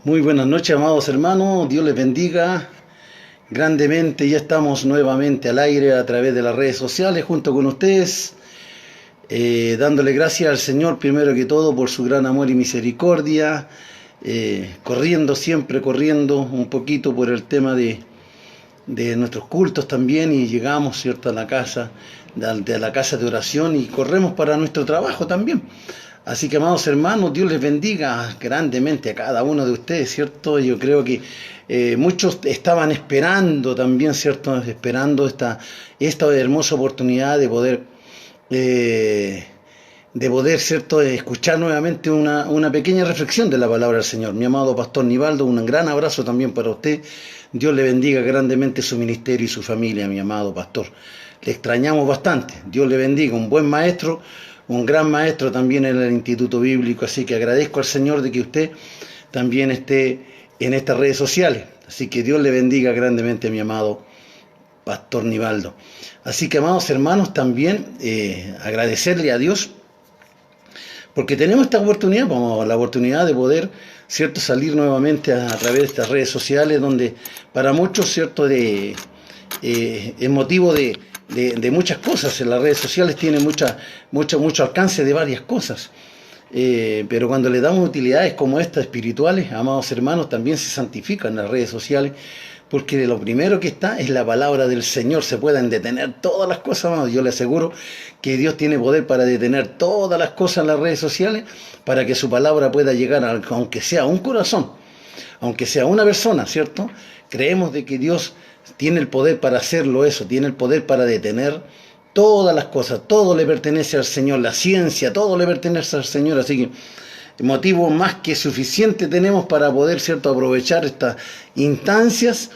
Muy buenas noches, amados hermanos. Dios les bendiga grandemente. Ya estamos nuevamente al aire a través de las redes sociales junto con ustedes, dándole gracias al Señor primero que todo por su gran amor y misericordia, corriendo un poquito por el tema de nuestros cultos también, y llegamos, ¿cierto?, a la casa, de la casa de oración, y corremos para nuestro trabajo también. Así que, amados hermanos, Dios les bendiga grandemente a cada uno de ustedes, ¿cierto? Yo creo que muchos estaban esperando también, ¿cierto? Esperando esta hermosa oportunidad de poder, ¿cierto?, escuchar nuevamente una pequeña reflexión de la palabra del Señor. Mi amado Pastor Nivaldo, un gran abrazo también para usted. Dios le bendiga grandemente su ministerio y su familia, mi amado pastor. Le extrañamos bastante. Dios le bendiga, un buen maestro, un gran maestro también en el Instituto Bíblico, así que agradezco al Señor de que usted también esté en estas redes sociales. Así que Dios le bendiga grandemente a mi amado Pastor Nivaldo. Así que, amados hermanos, también agradecerle a Dios porque tenemos esta oportunidad, la oportunidad de poder, ¿cierto?, salir nuevamente a través de estas redes sociales, donde para muchos, ¿cierto?, es motivo de muchas cosas. En las redes sociales tiene mucho alcance de varias cosas, pero cuando le damos utilidades como estas espirituales, amados hermanos, también se santifican las redes sociales, porque lo primero que está es la palabra del Señor. Se pueden detener todas las cosas, amados. Yo le aseguro que Dios tiene poder para detener todas las cosas en las redes sociales, para que su palabra pueda llegar aunque sea a un corazón, aunque sea una persona, ¿cierto? Creemos de que Dios tiene el poder para hacerlo eso, tiene el poder para detener todas las cosas. Todo le pertenece al Señor, la ciencia, todo le pertenece al Señor. Así que motivo más que suficiente tenemos para poder, ¿cierto?, aprovechar estas instancias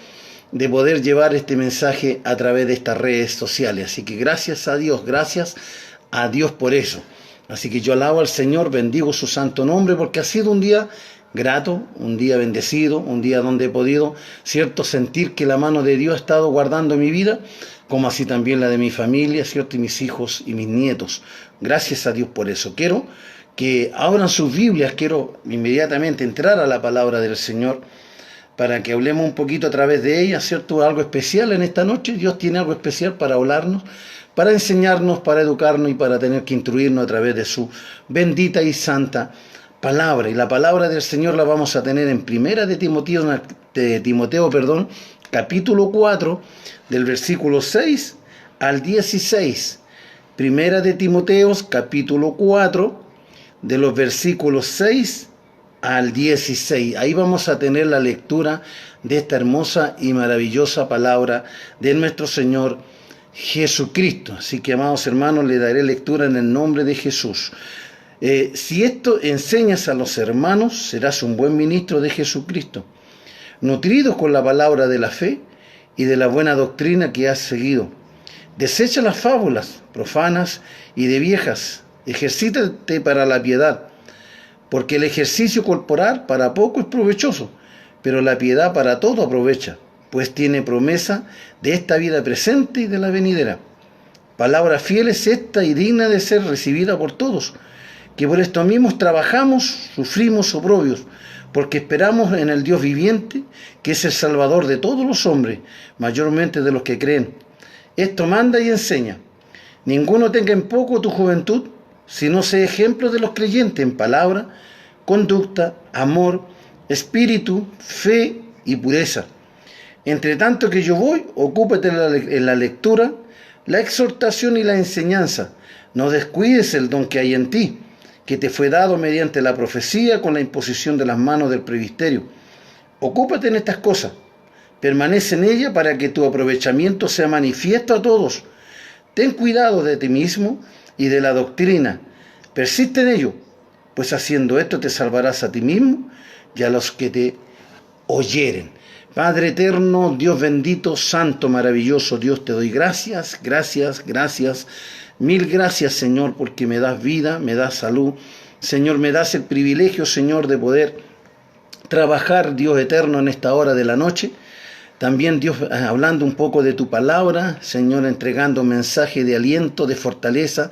de poder llevar este mensaje a través de estas redes sociales. Así que gracias a Dios por eso. Así que yo alabo al Señor, bendigo su santo nombre, porque ha sido un día grato, un día bendecido, un día donde he podido, ¿cierto?, sentir que la mano de Dios ha estado guardando mi vida, como así también la de mi familia, ¿cierto?, y mis hijos y mis nietos. Gracias a Dios por eso. Quiero que abran sus Biblias, quiero inmediatamente entrar a la palabra del Señor, para que hablemos un poquito a través de ella, ¿cierto? Algo especial en esta noche. Dios tiene algo especial para hablarnos, para enseñarnos, para educarnos y para tener que instruirnos a través de su bendita y santa palabra. Y la palabra del Señor la vamos a tener en Primera de Timoteo, capítulo 4, del versículo 6 al 16. Primera de Timoteo, capítulo 4, de los versículos 6 al 16. Ahí vamos a tener la lectura de esta hermosa y maravillosa palabra de nuestro Señor Jesucristo. Así que, amados hermanos, le daré lectura en el nombre de Jesús. Si esto enseñas a los hermanos, serás un buen ministro de Jesucristo, nutrido con la palabra de la fe y de la buena doctrina que has seguido. Desecha las fábulas profanas y de viejas, ejercítate para la piedad, porque el ejercicio corporal para poco es provechoso, pero la piedad para todo aprovecha, pues tiene promesa de esta vida presente y de la venidera. Palabra fiel es esta y digna de ser recibida por todos, que por esto mismos trabajamos, sufrimos oprobios, porque esperamos en el Dios viviente, que es el Salvador de todos los hombres, mayormente de los que creen. Esto manda y enseña. Ninguno tenga en poco tu juventud, sino sé ejemplo de los creyentes en palabra, conducta, amor, espíritu, fe y pureza. Entre tanto que yo voy, ocúpate en la lectura, la exhortación y la enseñanza. No descuides el don que hay en ti, que te fue dado mediante la profecía con la imposición de las manos del presbiterio. Ocúpate en estas cosas, permanece en ellas para que tu aprovechamiento sea manifiesto a todos. Ten cuidado de ti mismo y de la doctrina. Persiste en ello, pues haciendo esto te salvarás a ti mismo y a los que te oyeren. Padre eterno, Dios bendito, santo, maravilloso, Dios, te doy gracias. Mil gracias, Señor, porque me das vida, me das salud. Señor, me das el privilegio, Señor, de poder trabajar, Dios eterno, en esta hora de la noche. También, Dios, hablando un poco de tu palabra, Señor, entregando mensaje de aliento, de fortaleza,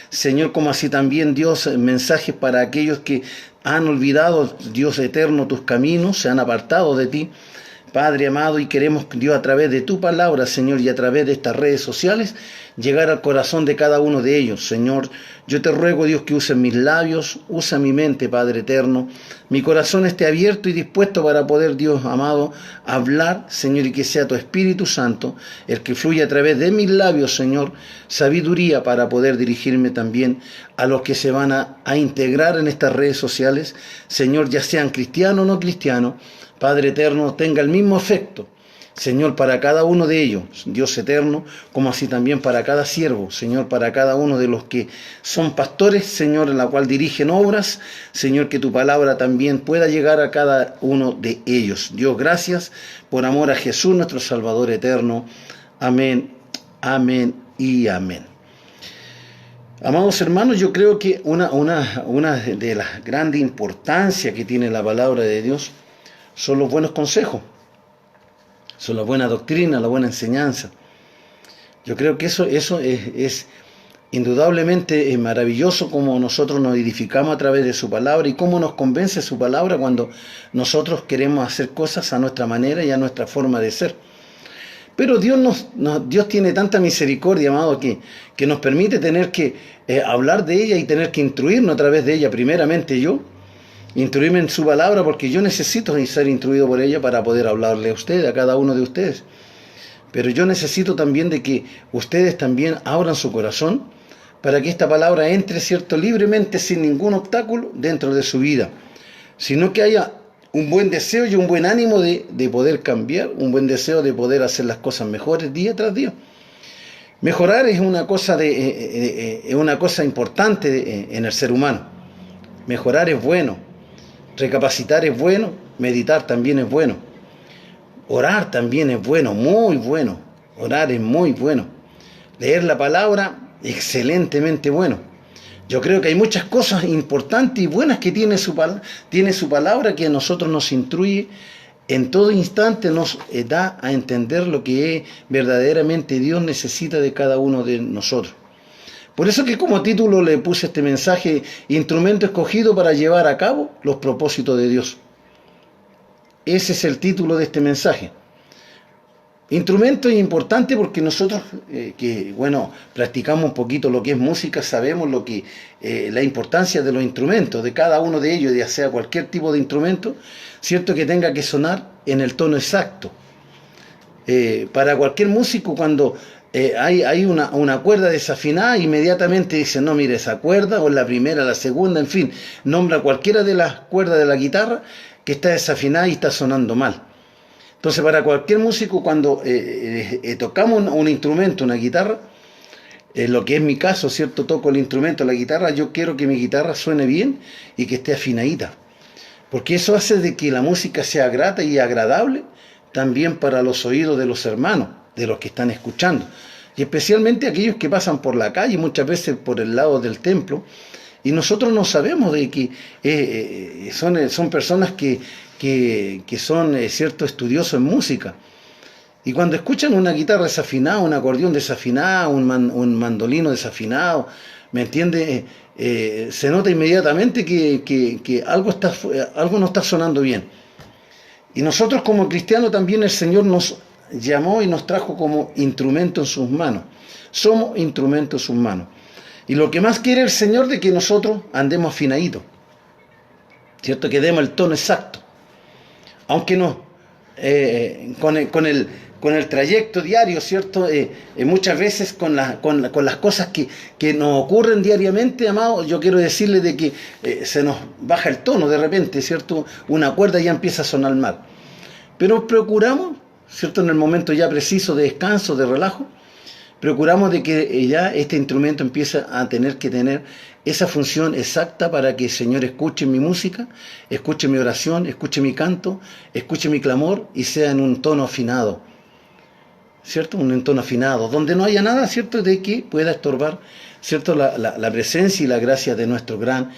Señor, como así también, Dios, mensajes para aquellos que han olvidado, Dios eterno, tus caminos, se han apartado de ti. Padre amado, y queremos, Dios, a través de tu palabra, Señor, y a través de estas redes sociales, llegar al corazón de cada uno de ellos. Señor, yo te ruego, Dios, que uses mis labios, usa mi mente, Padre eterno. Mi corazón esté abierto y dispuesto para poder, Dios amado, hablar, Señor, y que sea tu Espíritu Santo el que fluya a través de mis labios, Señor, sabiduría para poder dirigirme también a los que se van a integrar en estas redes sociales, Señor, ya sean cristianos o no cristianos. Padre eterno, tenga el mismo efecto, Señor, para cada uno de ellos, Dios eterno, como así también para cada siervo, Señor, para cada uno de los que son pastores, Señor, en la cual dirigen obras, Señor, que tu palabra también pueda llegar a cada uno de ellos. Dios, gracias por amor a Jesús, nuestro Salvador eterno. Amén, amén y amén. Amados hermanos, yo creo que una de las grandes importancias que tiene la palabra de Dios son los buenos consejos, son la buena doctrina, la buena enseñanza. Yo creo que eso es indudablemente maravilloso, como nosotros nos edificamos a través de su palabra y cómo nos convence su palabra cuando nosotros queremos hacer cosas a nuestra manera y a nuestra forma de ser. Pero Dios tiene tanta misericordia, amado, que nos permite tener que hablar de ella y tener que instruirnos a través de ella. Primeramente yo, instruirme en su palabra, porque yo necesito ser instruido por ella para poder hablarle a ustedes, a cada uno de ustedes. Pero yo necesito también de que ustedes también abran su corazón para que esta palabra entre, cierto, libremente, sin ningún obstáculo dentro de su vida, sino que haya un buen deseo y un buen ánimo de poder cambiar, un buen deseo de poder hacer las cosas mejores día tras día. Mejorar es una cosa importante en el ser humano. Mejorar es bueno. Recapacitar es bueno, meditar también es bueno. Orar también es bueno, muy bueno. Orar es muy bueno. Leer la palabra, excelentemente bueno. Yo creo que hay muchas cosas importantes y buenas que tiene su palabra, que a nosotros nos instruye en todo instante, nos da a entender lo que verdaderamente Dios necesita de cada uno de nosotros. Por eso que como título le puse este mensaje: instrumento escogido para llevar a cabo los propósitos de Dios. Ese es el título de este mensaje. Instrumento es importante porque nosotros practicamos un poquito lo que es música, sabemos la importancia de los instrumentos, de cada uno de ellos, ya sea cualquier tipo de instrumento, cierto, que tenga que sonar en el tono exacto. Para cualquier músico, cuando hay una cuerda desafinada, inmediatamente dice: no, mire, esa cuerda, o la primera, la segunda, en fin, nombra cualquiera de las cuerdas de la guitarra que está desafinada y está sonando mal. Entonces, para cualquier músico, cuando tocamos un instrumento, una guitarra, lo que es mi caso, cierto, toco el instrumento, la guitarra, yo quiero que mi guitarra suene bien y que esté afinadita, porque eso hace de que la música sea grata y agradable también para los oídos de los hermanos, de los que están escuchando, y especialmente aquellos que pasan por la calle, muchas veces por el lado del templo, y nosotros no sabemos de que son personas que son cierto, estudiosos en música, y cuando escuchan una guitarra desafinada, un acordeón desafinado, un mandolino desafinado, ¿me entiende? Se nota inmediatamente que algo no está sonando bien. Y nosotros como cristianos también el Señor nos llamó y nos trajo como instrumento en sus manos. Somos instrumentos en sus manos. Y lo que más quiere el Señor de que nosotros andemos afinaditos, ¿cierto? Que demos el tono exacto. Aunque no, con el trayecto diario, ¿cierto? Muchas veces con las cosas que nos ocurren diariamente, amados, yo quiero decirles de que se nos baja el tono de repente, ¿cierto? Una cuerda ya empieza a sonar mal. Pero procuramos, ¿cierto? En el momento ya preciso de descanso, de relajo, procuramos de que ya este instrumento empiece a tener esa función exacta para que el Señor escuche mi música, escuche mi oración, escuche mi canto, escuche mi clamor y sea en un tono afinado, ¿cierto? Un tono afinado, donde no haya nada, ¿cierto?, de que pueda estorbar, ¿cierto?, la presencia y la gracia de nuestro gran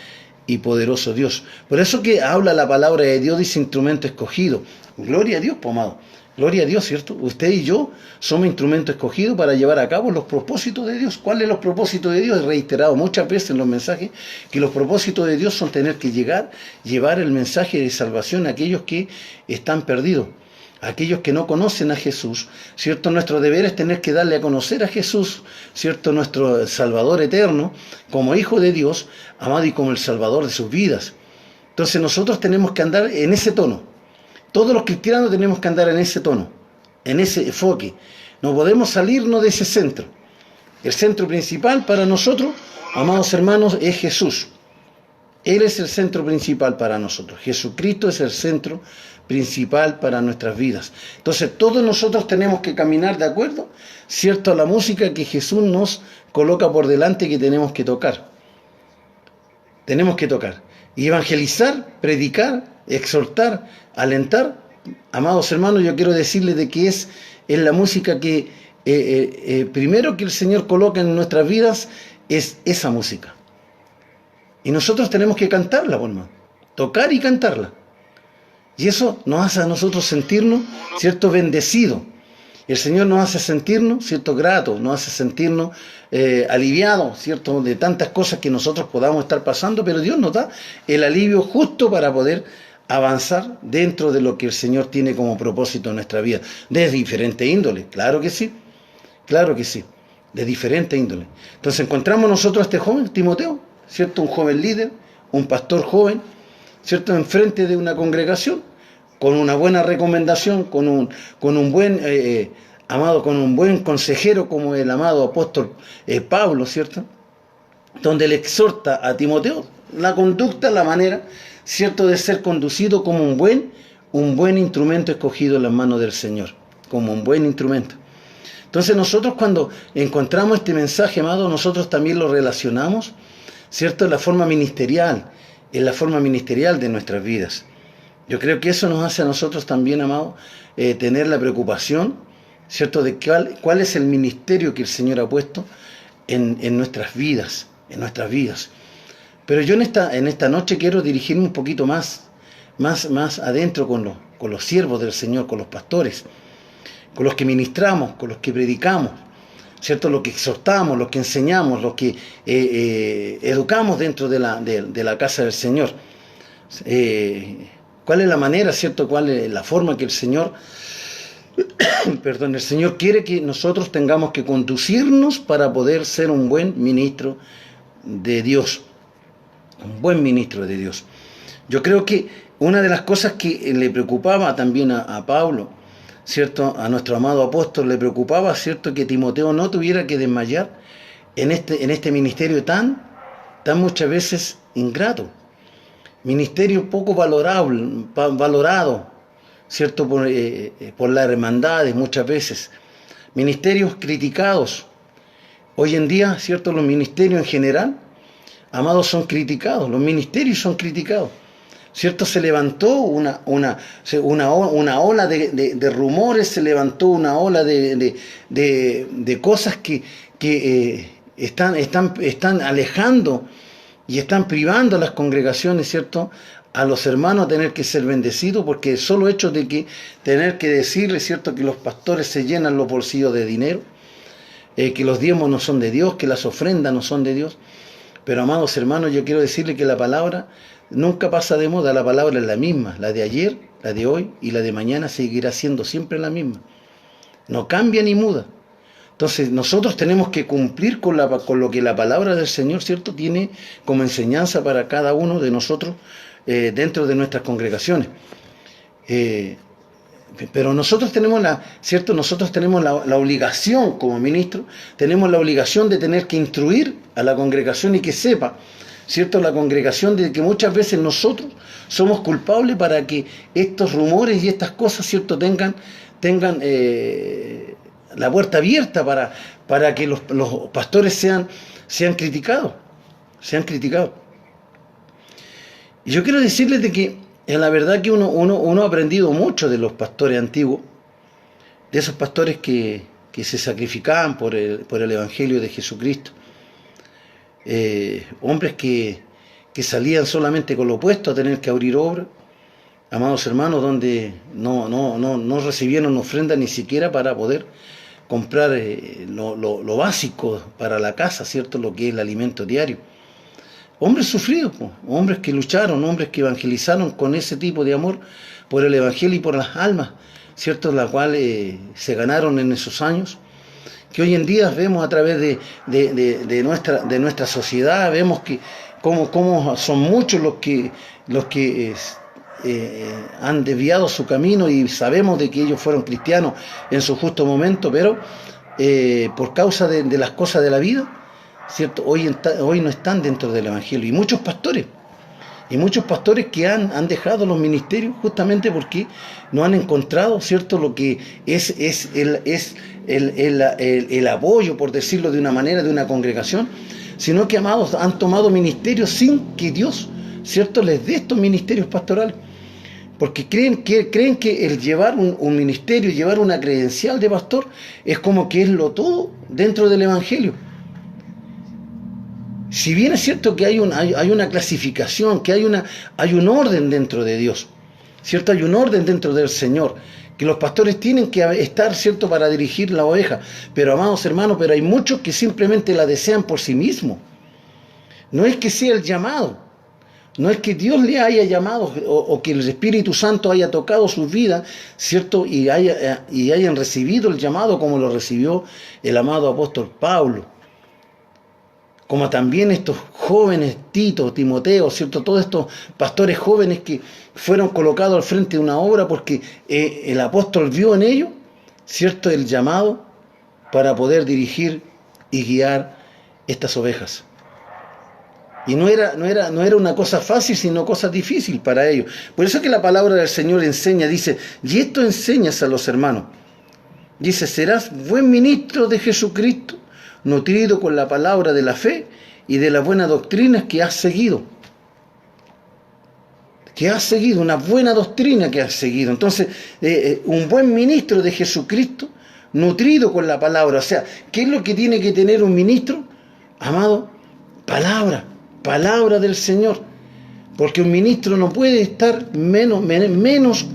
y poderoso Dios. Por eso que habla la palabra de Dios, dice instrumento escogido. Gloria a Dios, amado. Gloria a Dios, ¿cierto? Usted y yo somos instrumento escogido para llevar a cabo los propósitos de Dios. ¿Cuáles son los propósitos de Dios? He reiterado muchas veces en los mensajes que los propósitos de Dios son tener que llevar el mensaje de salvación a aquellos que están perdidos, a aquellos que no conocen a Jesús, ¿cierto? Nuestro deber es tener que darle a conocer a Jesús, ¿cierto? Nuestro Salvador eterno, como Hijo de Dios, amado, y como el Salvador de sus vidas. Entonces nosotros tenemos que andar en ese tono. Todos los cristianos tenemos que andar en ese tono, en ese enfoque. No podemos salirnos de ese centro. El centro principal para nosotros, amados hermanos, es Jesús. Él es el centro principal para nosotros. Jesucristo es el centro principal para nuestras vidas. Entonces todos nosotros tenemos que caminar de acuerdo, ¿cierto?, a la música que Jesús nos coloca por delante, que tenemos que tocar. Tenemos que tocar. Y evangelizar, predicar, exhortar, alentar. Amados hermanos, yo quiero decirles de que es la música que primero que el Señor coloca en nuestras vidas, es esa música. Y nosotros tenemos que cantarla, hermano. Tocar y cantarla. Y eso nos hace a nosotros sentirnos, ¿cierto?, bendecidos. El Señor nos hace sentirnos, ¿cierto?, gratos, nos hace sentirnos aliviados, ¿cierto?, de tantas cosas que nosotros podamos estar pasando, pero Dios nos da el alivio justo para poder avanzar dentro de lo que el Señor tiene como propósito en nuestra vida, de diferente índole, claro que sí, de diferente índole. Entonces encontramos nosotros a este joven, Timoteo, ¿cierto?, un joven líder, un pastor joven, ¿cierto?, enfrente de una congregación, con una buena recomendación, con un buen amado, con un buen consejero como el amado apóstol Pablo, ¿cierto?, donde le exhorta a Timoteo la conducta, la manera, ¿cierto?, de ser conducido como un buen instrumento escogido en las manos del Señor, como un buen instrumento. Entonces nosotros cuando encontramos este mensaje, amado, nosotros también lo relacionamos, ¿cierto?, en la forma ministerial de nuestras vidas. Yo creo que eso nos hace a nosotros también, amado, tener la preocupación, ¿cierto?, de cuál es el ministerio que el Señor ha puesto en nuestras vidas, Pero yo en esta noche quiero dirigirme un poquito más adentro con los siervos del Señor, con los pastores, con los que ministramos, con los que predicamos, ¿cierto?, los que exhortamos, los que enseñamos, los que educamos dentro de la casa del Señor. ¿Cuál es la manera, cierto? ¿Cuál es la forma que el Señor el Señor quiere que nosotros tengamos que conducirnos para poder ser un buen ministro de Dios? Un buen ministro de Dios. Yo creo que una de las cosas que le preocupaba también a Pablo, ¿cierto?, a nuestro amado apóstol, le preocupaba, ¿cierto?, que Timoteo no tuviera que desmayar en este ministerio tan muchas veces ingrato. Ministerio poco valorado, ¿cierto?, por las hermandades muchas veces. Ministerios criticados. Hoy en día, ¿cierto?, los ministerios en general, amados, son criticados. Los ministerios son criticados, ¿cierto? Se levantó una ola de rumores, se levantó una ola de cosas que están alejando y están privando a las congregaciones, ¿cierto?, a los hermanos a tener que ser bendecidos, porque el solo hecho de que tener que decirles, ¿cierto?, que los pastores se llenan los bolsillos de dinero, que los diezmos no son de Dios, que las ofrendas no son de Dios. Pero, amados hermanos, yo quiero decirles que la palabra nunca pasa de moda. La palabra es la misma, la de ayer, la de hoy y la de mañana seguirá siendo siempre la misma. No cambia ni muda. Entonces nosotros tenemos que cumplir con lo que la palabra del Señor, ¿cierto?, tiene como enseñanza para cada uno de nosotros dentro de nuestras congregaciones. Pero nosotros tenemos la obligación como ministros, tenemos la obligación de tener que instruir a la congregación y que sepa, ¿cierto?, la congregación, de que muchas veces nosotros somos culpables para que estos rumores y estas cosas, ¿cierto?, tengan la puerta abierta para que los pastores sean criticados. Y yo quiero decirles de que la verdad que uno ha aprendido mucho de los pastores antiguos, de esos pastores que se sacrificaban por el Evangelio de Jesucristo. Hombres que que salían solamente con lo opuesto a tener que abrir obra, amados hermanos, donde no recibieron ofrenda ni siquiera para poder comprar lo básico para la casa, ¿cierto? Lo que es el alimento diario. Hombres sufridos, hombres que lucharon, hombres que evangelizaron con ese tipo de amor por el Evangelio y por las almas, ¿cierto? La cual se ganaron en esos años, que hoy en día vemos a través de nuestra sociedad, vemos que cómo son muchos los que han desviado su camino, y sabemos de que ellos fueron cristianos en su justo momento, pero por causa de las cosas de la vida, ¿cierto? Hoy no están dentro del Evangelio. Y muchos pastores que han dejado los ministerios justamente porque no han encontrado, ¿cierto?, lo que es el apoyo, por decirlo de una manera, de una congregación, sino que, amados, han tomado ministerios sin que Dios, ¿cierto?, les dé estos ministerios pastorales. Porque creen que el llevar un ministerio, llevar una credencial de pastor, es como que es lo todo dentro del Evangelio. Si bien es cierto que hay una clasificación, que hay un orden dentro de Dios, ¿cierto? Hay un orden dentro del Señor, que los pastores tienen que estar, ¿cierto?, para dirigir la oveja. Pero, amados hermanos, pero hay muchos que simplemente la desean por sí mismos. No es que sea el llamado, no es que Dios le haya llamado o que el Espíritu Santo haya tocado sus vidas, ¿cierto?, y hayan recibido el llamado como lo recibió el amado apóstol Pablo. Como también estos jóvenes, Tito, Timoteo, ¿cierto? Todos estos pastores jóvenes que fueron colocados al frente de una obra porque el apóstol vio en ellos, ¿cierto?, el llamado para poder dirigir y guiar estas ovejas. Y no era una cosa fácil, sino cosa difícil para ellos. Por eso que la palabra del Señor enseña, dice, y esto enseñas a los hermanos. Dice, serás buen ministro de Jesucristo, nutrido con la palabra de la fe y de las buenas doctrinas que has seguido. Una buena doctrina que has seguido. Entonces, un buen ministro de Jesucristo, nutrido con la palabra. O sea, ¿qué es lo que tiene que tener un ministro? Amado, palabra del Señor. Porque un ministro no puede estar menos,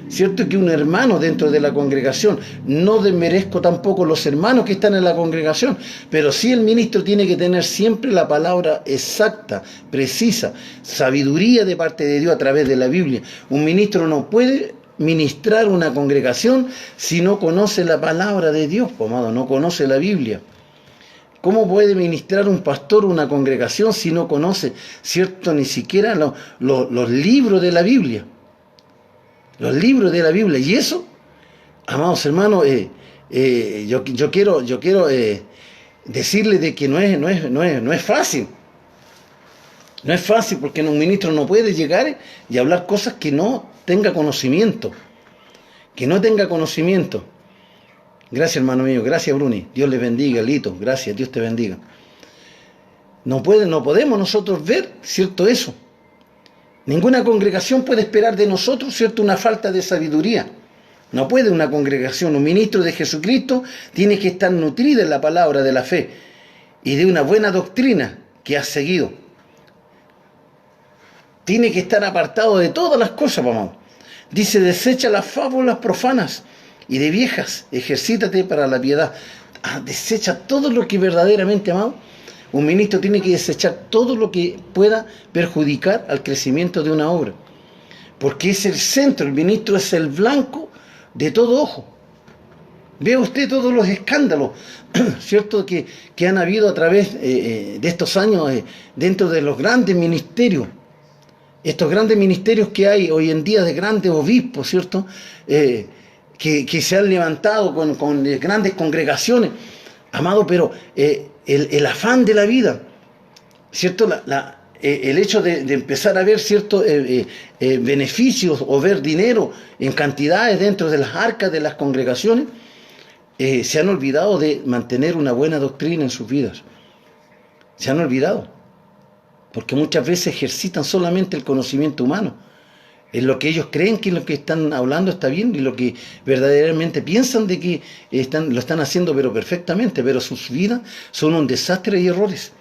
¿cierto?, que un hermano dentro de la congregación. No desmerezco tampoco los hermanos que están en la congregación, pero sí el ministro tiene que tener siempre la palabra exacta, precisa, sabiduría de parte de Dios a través de la Biblia. Un ministro no puede ministrar una congregación si no conoce la palabra de Dios, amado, no conoce la Biblia. ¿Cómo puede ministrar un pastor una congregación si no conoce, ¿cierto?, ni siquiera los libros de la Biblia? Los libros de la Biblia. Y eso, amados hermanos, yo quiero decirles de que no es fácil. No es fácil, porque un ministro no puede llegar y hablar cosas que no tenga conocimiento. Gracias, hermano mío. Gracias, Bruni. Dios les bendiga, Lito. Gracias, Dios te bendiga. No podemos nosotros ver, ¿cierto?, eso. Ninguna congregación puede esperar de nosotros, ¿cierto?, una falta de sabiduría. No puede una congregación, un ministro de Jesucristo tiene que estar nutrido en la palabra de la fe y de una buena doctrina que has seguido. Tiene que estar apartado de todas las cosas, vamos. Dice, desecha las fábulas profanas y de viejas, ejercítate para la piedad. Desecha todo lo que verdaderamente, amado. Un ministro tiene que desechar todo lo que pueda perjudicar al crecimiento de una obra. Porque es el centro, el ministro es el blanco de todo ojo. Vea usted todos los escándalos, ¿cierto?, que han habido a través de estos años dentro de los grandes ministerios. Estos grandes ministerios que hay hoy en día de grandes obispos, ¿cierto?, que se han levantado con grandes congregaciones. Amado, pero el afán de la vida, ¿cierto?, el hecho de empezar a ver ciertos beneficios o ver dinero en cantidades dentro de las arcas de las congregaciones, se han olvidado de mantener una buena doctrina en sus vidas. Se han olvidado, porque muchas veces ejercitan solamente el conocimiento humano, en lo que ellos creen que lo que están hablando está bien y lo que verdaderamente piensan de que lo están haciendo pero perfectamente, pero sus vidas son un desastre y errores.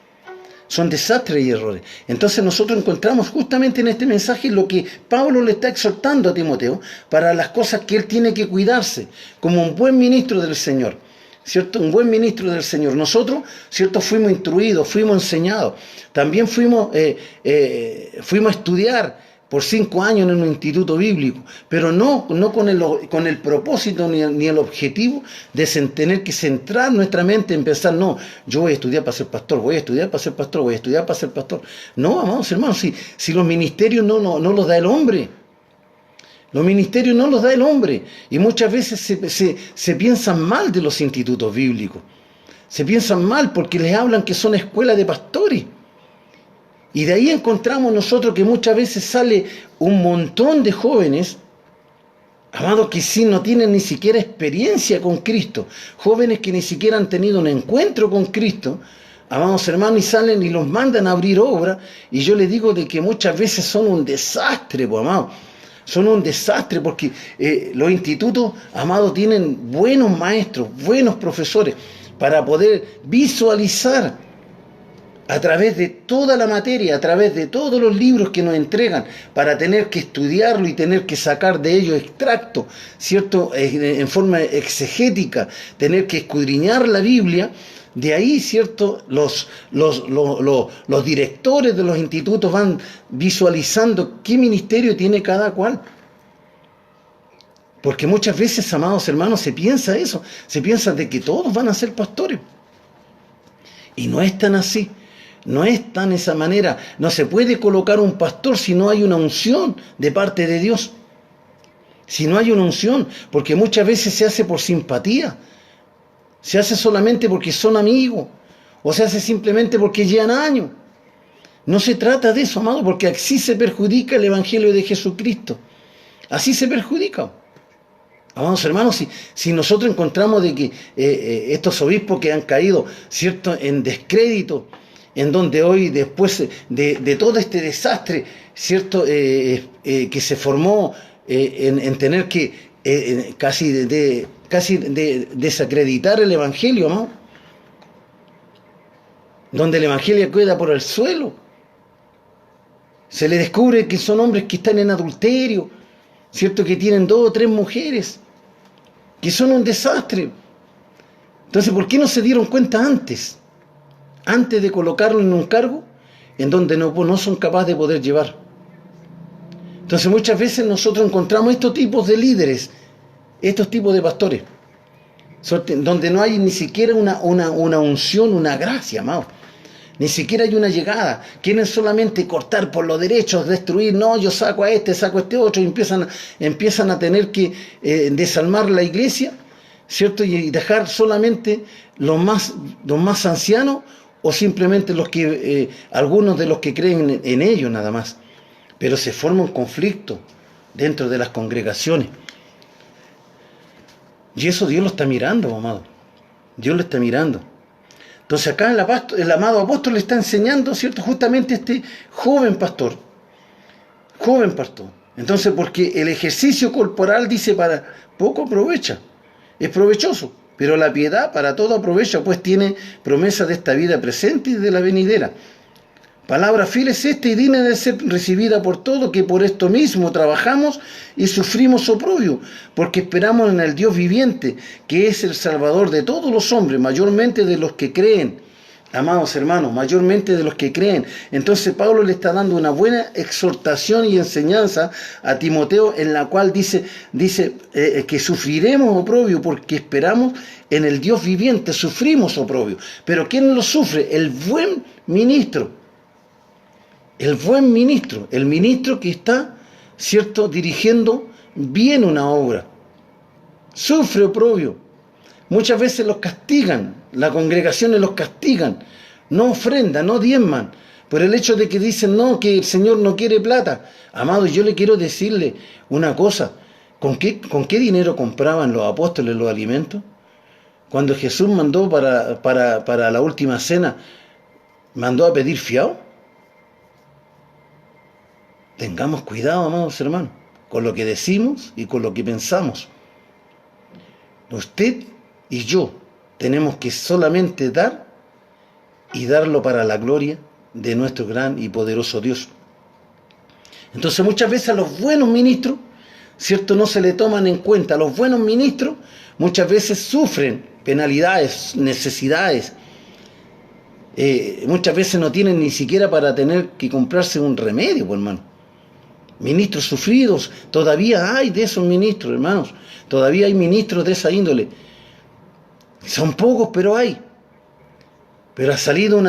Son desastres y errores. Entonces nosotros encontramos justamente en este mensaje lo que Pablo le está exhortando a Timoteo para las cosas que él tiene que cuidarse, como un buen ministro del Señor, ¿cierto? Un buen ministro del Señor. Nosotros, ¿cierto? Fuimos instruidos, fuimos enseñados, también fuimos a estudiar por 5 años en un instituto bíblico, pero no con el propósito ni el objetivo de tener que centrar nuestra mente en pensar, no, yo voy a estudiar para ser pastor, voy a estudiar para ser pastor, voy a estudiar para ser pastor. No, amados hermanos, si los ministerios no los da el hombre. Los ministerios no los da el hombre. Y muchas veces se piensan mal de los institutos bíblicos. Se piensan mal porque les hablan que son escuelas de pastores. Y de ahí encontramos nosotros que muchas veces sale un montón de jóvenes, amados, que sí no tienen ni siquiera experiencia con Cristo, jóvenes que ni siquiera han tenido un encuentro con Cristo, amados hermanos, y salen y los mandan a abrir obra, y yo les digo de que muchas veces son un desastre, pues, amados, son un desastre porque los institutos, amados, tienen buenos maestros, buenos profesores, para poder visualizar a través de toda la materia, a través de todos los libros que nos entregan, para tener que estudiarlo y tener que sacar de ellos extractos, ¿cierto? En forma exegética, tener que escudriñar la Biblia. De ahí, ¿cierto? Los directores de los institutos van visualizando qué ministerio tiene cada cual. Porque muchas veces, amados hermanos, se piensa eso, se piensa de que todos van a ser pastores. Y no es tan así. No es tan esa manera. No se puede colocar un pastor si no hay una unción de parte de Dios. Si no hay una unción, porque muchas veces se hace por simpatía. Se hace solamente porque son amigos. O se hace simplemente porque llevan años. No se trata de eso, amado, porque así se perjudica el Evangelio de Jesucristo. Así se perjudica. Amados hermanos, si nosotros encontramos de que estos obispos que han caído, ¿cierto?, en descrédito, en donde hoy, después de todo este desastre, ¿cierto?, que se formó en tener que casi desacreditar el Evangelio, ¿no? Donde el Evangelio queda por el suelo. Se le descubre que son hombres que están en adulterio, ¿cierto?, que tienen 2 o 3 mujeres, que son un desastre. Entonces, ¿por qué no se dieron cuenta antes de colocarlo en un cargo en donde no son capaces de poder llevar? Entonces muchas veces nosotros encontramos estos tipos de líderes, estos tipos de pastores, donde no hay ni siquiera una unción, una gracia, amado. Ni siquiera hay una llegada. Quieren solamente cortar por los derechos, destruir. No, yo saco a este otro, y empiezan a tener que desalmar la iglesia, ¿cierto? Y dejar solamente los más ancianos, o simplemente algunos de los que creen en ellos nada más. Pero se forma un conflicto dentro de las congregaciones. Y eso Dios lo está mirando, amado. Dios lo está mirando. Entonces acá el amado apóstol le está enseñando, ¿cierto?, justamente este joven pastor. Joven pastor. Entonces, porque el ejercicio corporal, dice, para poco aprovecha. Es provechoso. Pero la piedad para todo aprovecha, pues tiene promesa de esta vida presente y de la venidera. Palabra fiel es esta y digna de ser recibida por todos, que por esto mismo trabajamos y sufrimos oprobio, porque esperamos en el Dios viviente, que es el Salvador de todos los hombres, mayormente de los que creen. Amados hermanos, mayormente de los que creen. Entonces Pablo le está dando una buena exhortación y enseñanza a Timoteo, en la cual dice que sufriremos oprobio porque esperamos en el Dios viviente, sufrimos oprobio. Pero ¿quién lo sufre? El buen ministro. El buen ministro, el ministro que está, ¿cierto?, dirigiendo bien una obra. Sufre oprobio. Muchas veces los castigan, las congregaciones los castigan, no ofrendan, no diezman, por el hecho de que dicen no, que el Señor no quiere plata. Amados, yo le quiero decirle una cosa, ¿con qué dinero compraban los apóstoles los alimentos? Cuando Jesús mandó para la última cena, mandó a pedir fiado. Tengamos cuidado, amados hermanos, con lo que decimos y con lo que pensamos. Usted y yo tenemos que solamente dar, y darlo para la gloria de nuestro gran y poderoso Dios. Entonces muchas veces a los buenos ministros, ¿cierto?, no se le toman en cuenta. Los buenos ministros muchas veces sufren penalidades, necesidades. Muchas veces no tienen ni siquiera para tener que comprarse un remedio, pues, hermano. Ministros sufridos, todavía hay de esos ministros, hermanos. Todavía hay ministros de esa índole. Son pocos, pero hay. Pero ha salido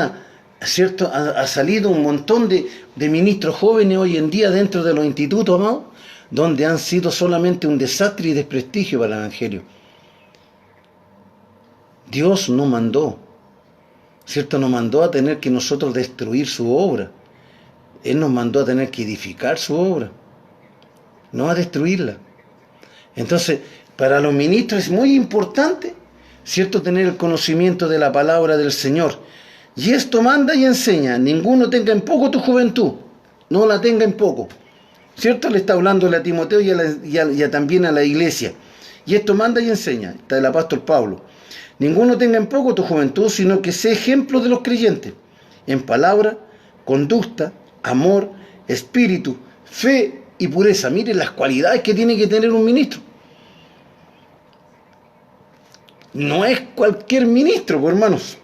¿cierto? Ha salido un montón de ministros jóvenes hoy en día dentro de los institutos, amados, donde han sido solamente un desastre y desprestigio para el Evangelio. Dios no mandó, ¿cierto? Nos mandó a tener que nosotros destruir su obra. Él nos mandó a tener que edificar su obra, no a destruirla. Entonces, para los ministros es muy importante, ¿cierto?, tener el conocimiento de la palabra del Señor. Y esto manda y enseña: ninguno tenga en poco tu juventud, no la tenga en poco. ¿Cierto? Le está hablando a Timoteo y también a la iglesia. Y esto manda y enseña, está el apóstol Pablo. Ninguno tenga en poco tu juventud, sino que sea ejemplo de los creyentes, en palabra, conducta, amor, espíritu, fe y pureza. Miren las cualidades que tiene que tener un ministro. No es cualquier ministro, pues, hermanos.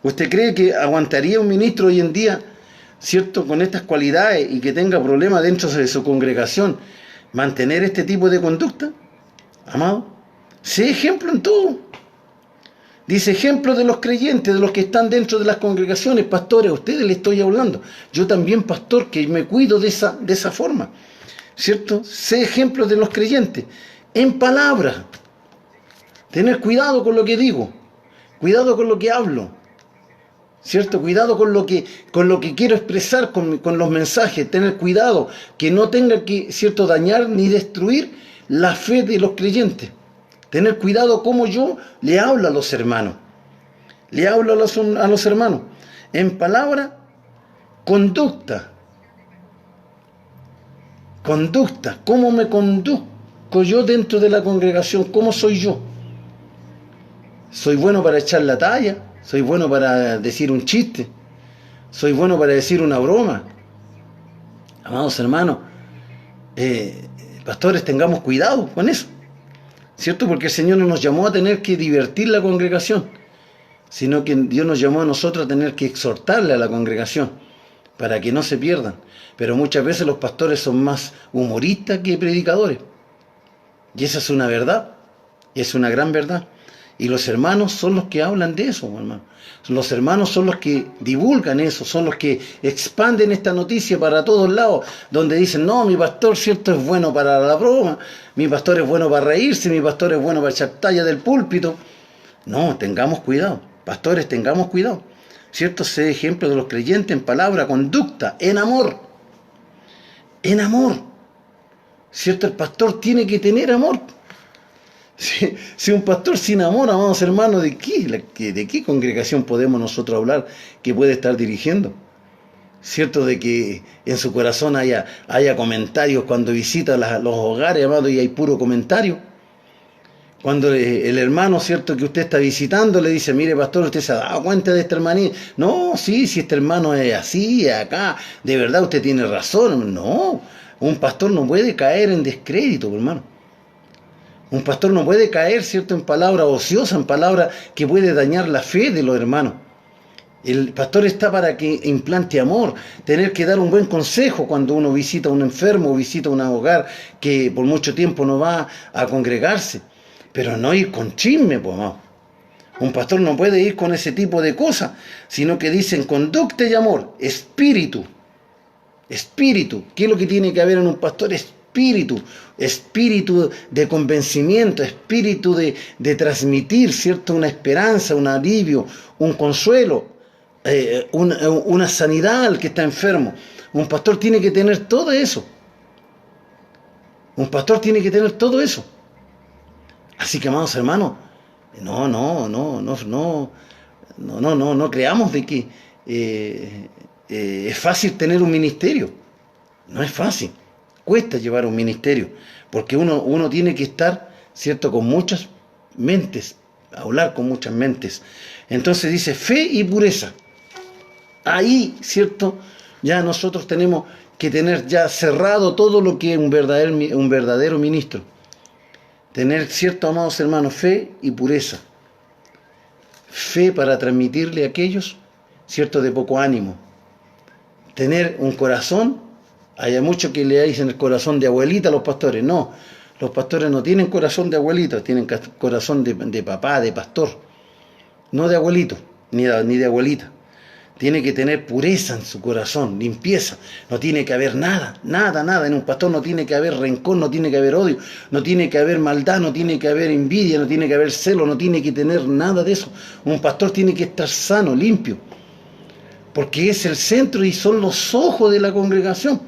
¿Usted cree que aguantaría un ministro hoy en día, ¿cierto?, con estas cualidades y que tenga problemas dentro de su congregación, mantener este tipo de conducta? Amado, sé ejemplo en todo. Dice: ejemplo de los creyentes, de los que están dentro de las congregaciones. Pastores, a ustedes les estoy hablando. Yo también, pastor, que me cuido de esa forma, ¿cierto? Sé ejemplo de los creyentes en palabras. Tener cuidado con lo que digo, cuidado con lo que hablo, ¿cierto? Cuidado con lo que quiero expresar con los mensajes. Tener cuidado que no tenga que, ¿cierto?, dañar ni destruir la fe de los creyentes. Tener cuidado cómo yo le hablo a los hermanos. Le hablo a los hermanos. En palabra, conducta. Conducta. ¿Cómo me conduzco yo dentro de la congregación? ¿Cómo soy yo? ¿Soy bueno para echar la talla? ¿Soy bueno para decir un chiste? ¿Soy bueno para decir una broma? Amados hermanos, pastores, tengamos cuidado con eso, ¿cierto? Porque el Señor no nos llamó a tener que divertir la congregación, sino que Dios nos llamó a nosotros a tener que exhortarle a la congregación para que no se pierdan. Pero muchas veces los pastores son más humoristas que predicadores. Y esa es una verdad, es una gran verdad. Y los hermanos son los que hablan de eso, hermano. Los hermanos son los que divulgan eso, son los que expanden esta noticia para todos lados, donde dicen: no, mi pastor, cierto, es bueno para la broma, mi pastor es bueno para reírse, mi pastor es bueno para echar talla del púlpito. No, tengamos cuidado, pastores, tengamos cuidado, ¿cierto? Sé ejemplo de los creyentes en palabra, conducta, en amor. En amor, ¿cierto? El pastor tiene que tener amor. Si un pastor sin amor, amados hermanos, ¿de qué congregación podemos nosotros hablar que puede estar dirigiendo? ¿Cierto? De que en su corazón haya comentarios cuando visita los hogares, amados, y hay puro comentario. Cuando el hermano, ¿cierto?, que usted está visitando le dice: mire, pastor, usted se ha dado cuenta de este hermanito. No, sí, si este hermano es así, acá, de verdad usted tiene razón. No, un pastor no puede caer en descrédito, hermano. Un pastor no puede caer, ¿cierto?, en palabra ociosa, en palabra que puede dañar la fe de los hermanos. El pastor está para que implante amor, tener que dar un buen consejo cuando uno visita a un enfermo o visita un hogar que por mucho tiempo no va a congregarse. Pero no ir con chisme, pues, amado. Un pastor no puede ir con ese tipo de cosas, sino que dicen conducta y amor, espíritu. Espíritu. ¿Qué es lo que tiene que haber en un pastor? Espíritu de convencimiento, espíritu de transmitir, ¿cierto?, una esperanza, un alivio, un consuelo, una sanidad al que está enfermo. Un pastor tiene que tener todo eso. Un pastor tiene que tener todo eso. Así que, amados hermanos, no creamos de que es fácil tener un ministerio. No es fácil. Cuesta llevar un ministerio, porque uno tiene que estar, ¿cierto?, con muchas mentes, hablar con muchas mentes. Entonces dice: fe y pureza. Ahí, ¿cierto? Ya nosotros tenemos que tener ya cerrado todo lo que es un verdadero ministro. Tener, ¿cierto, amados hermanos? Fe y pureza. Fe para transmitirle a aquellos, ¿cierto?, de poco ánimo. Tener un corazón, hay muchos que le dicen el corazón de abuelita a los pastores. No, los pastores no tienen corazón de abuelita, tienen corazón de papá, de pastor. No de abuelito, ni de abuelita. Tiene que tener pureza en su corazón, limpieza. No tiene que haber nada. En un pastor no tiene que haber rencor, no tiene que haber odio, no tiene que haber maldad, no tiene que haber envidia, no tiene que haber celo, no tiene que tener nada de eso. Un pastor tiene que estar sano, limpio, porque es el centro y son los ojos de la congregación.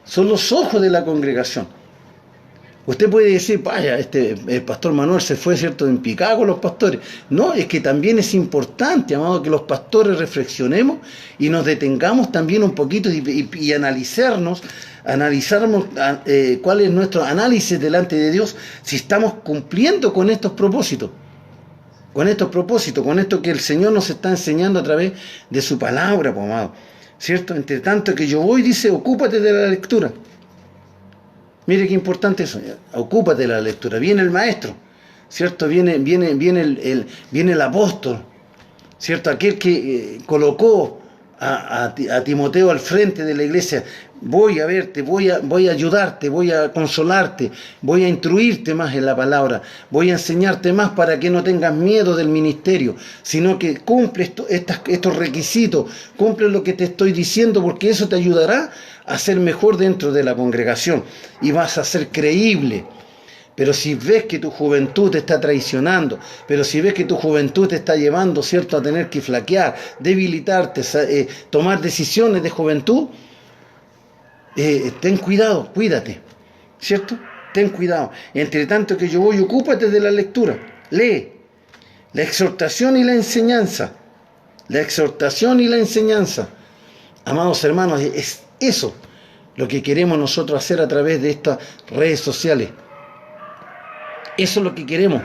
Son los ojos de la congregación. Usted puede decir, vaya, el pastor Manuel se fue, ¿cierto?, en picada con los pastores. No, es que también es importante, amado, que los pastores reflexionemos y nos detengamos también un poquito y analizarnos cuál es nuestro análisis delante de Dios, si estamos cumpliendo con estos propósitos. Con esto que el Señor nos está enseñando a través de su palabra, amado. ¿Cierto? Entre tanto que yo voy, dice, ocúpate de la lectura. Mire qué importante eso, ocúpate de la lectura. Viene el maestro, ¿cierto? Viene el apóstol, ¿cierto? Aquel que colocó a Timoteo al frente de la iglesia. Voy a verte, voy a ayudarte, voy a consolarte, voy a instruirte más en la palabra, voy a enseñarte más para que no tengas miedo del ministerio, sino que cumple estos requisitos, cumple lo que te estoy diciendo, porque eso te ayudará a ser mejor dentro de la congregación y vas a ser creíble. Pero si ves que tu juventud te está traicionando, pero si ves que tu juventud te está llevando, ¿cierto?, a tener que flaquear, debilitarte, tomar decisiones de juventud, ten cuidado, cuídate, ¿cierto? Ten cuidado. Entre tanto que yo voy, ocúpate de la lectura. Lee la exhortación y la enseñanza. La exhortación y la enseñanza. Amados hermanos, es eso lo que queremos nosotros hacer a través de estas redes sociales. Eso es lo que queremos,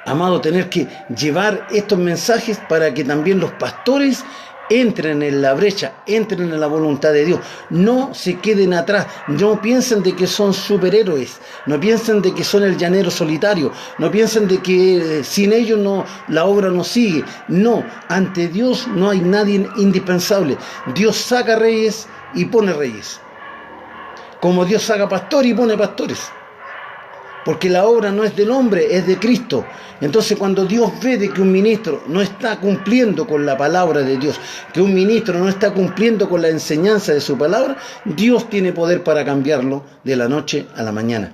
amado, tener que llevar estos mensajes para que también los pastores entren en la brecha, entren en la voluntad de Dios, no se queden atrás, no piensen de que son superhéroes, no piensen de que son el llanero solitario, no piensen de que sin ellos la obra no sigue. No, ante Dios no hay nadie indispensable. Dios saca reyes y pone reyes, como Dios saca pastores y pone pastores. Porque la obra no es del hombre, es de Cristo. Entonces cuando Dios ve de que un ministro no está cumpliendo con la palabra de Dios, que un ministro no está cumpliendo con la enseñanza de su palabra, Dios tiene poder para cambiarlo de la noche a la mañana.